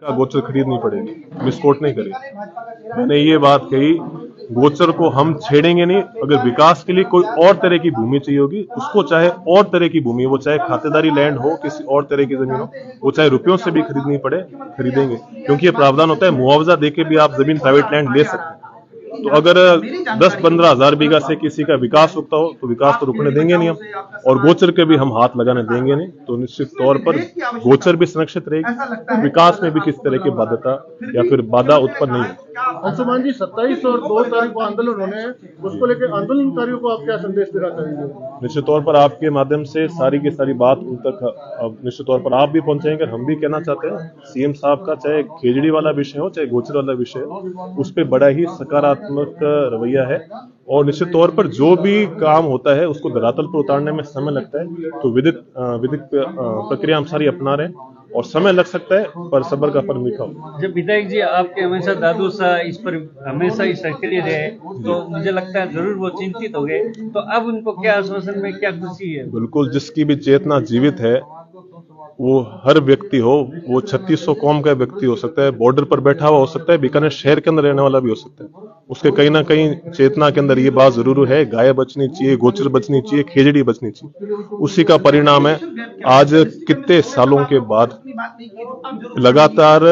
का गोचर खरीदनी पड़ेगी, मिसकोट नहीं करेगी। मैंने ये बात कही, गोचर को हम छेड़ेंगे नहीं। अगर विकास के लिए कोई और तरह की भूमि चाहिए होगी, उसको चाहे और तरह की भूमि, वो चाहे खातेदारी लैंड हो, किसी और तरह की जमीन हो, वो चाहे रुपयों से भी खरीदनी पड़े, खरीदेंगे। क्योंकि ये प्रावधान होता है, मुआवजा देके भी आप जमीन प्राइवेट लैंड ले सकते हैं। तो अगर 10-15 हजार बीघा से किसी का विकास रुकता हो तो विकास तो रुकने देंगे नहीं हम, और गोचर के भी हम हाथ लगाने देंगे नहीं। तो निश्चित तौर पर गोचर भी संरक्षित रहेगी, विकास में भी किसी तरह की बाध्यता या फिर बाधा उत्पन्न नहीं है। अंशुमान जी, 27 और 2 तारीख को आंदोलन होने हैं, उसको लेकर आंदोलनकारियों को आप क्या संदेश देना चाहेंगे? निश्चित तौर पर आपके माध्यम से सारी की सारी बात उन तक निश्चित तौर पर आप भी पहुंचाएंगे। हम भी कहना चाहते हैं, सीएम साहब का चाहे खेजड़ी वाला विषय हो, चाहे गोचर वाला विषय हो, उस पर बड़ा ही सकारात्मक रवैया है। और निश्चित तौर पर जो भी काम होता है उसको धरातल पर उतारने में समय लगता है। तो विधिक प्रक्रिया हम सारी अपना रहे हैं और समय लग सकता है, पर सब्र का फल मीठा हो। जब विधायक जी आपके हमेशा दादू साहब इस पर हमेशा ही सक्रिय रहे, तो मुझे लगता है जरूर वो चिंतित हो गए। तो अब उनको क्या आश्वासन में क्या खुशी है? बिल्कुल, जिसकी भी चेतना जीवित है, वो हर व्यक्ति हो, वो 3600 कौम का व्यक्ति हो सकता है, बॉर्डर पर बैठा हुआ हो सकता है, बीकानेर शहर के अंदर रहने वाला भी हो सकता है, उसके कहीं ना कहीं चेतना के अंदर ये बात जरूर है, गाय बचनी चाहिए, गोचर बचनी चाहिए, खेजड़ी बचनी चाहिए। उसी का परिणाम है आज कितने सालों के बाद लगातार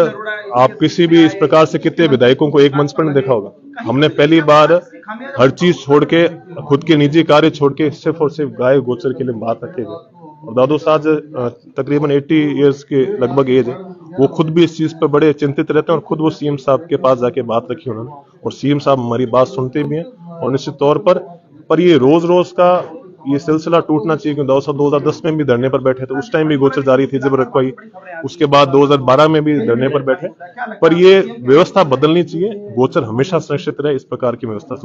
आप किसी भी इस प्रकार से कितने विधायकों को एक मंच पर नहीं देखा होगा। हमने पहली बार हर चीज छोड़ के, खुद के निजी कार्य छोड़ के सिर्फ और सिर्फ गाय गोचर के लिए बात रखेगा। और दादू साहब तकरीबन 80 इयर्स के लगभग एज है, वो खुद भी इस चीज पर बड़े चिंतित रहते हैं और खुद वो सीएम साहब के पास जाके बात रखी उन्होंने, और सीएम साहब हमारी बात सुनते भी हैं। और निश्चित तौर पर ये रोज रोज का ये सिलसिला टूटना चाहिए, क्योंकि 2010 में भी धरने पर बैठे थे, उस टाइम भी गोचर जारी थी जब रखवाई, उसके बाद 2012 में भी धरने पर बैठे। पर ये व्यवस्था बदलनी चाहिए, गोचर हमेशा सुरक्षित रहे, इस प्रकार की व्यवस्था।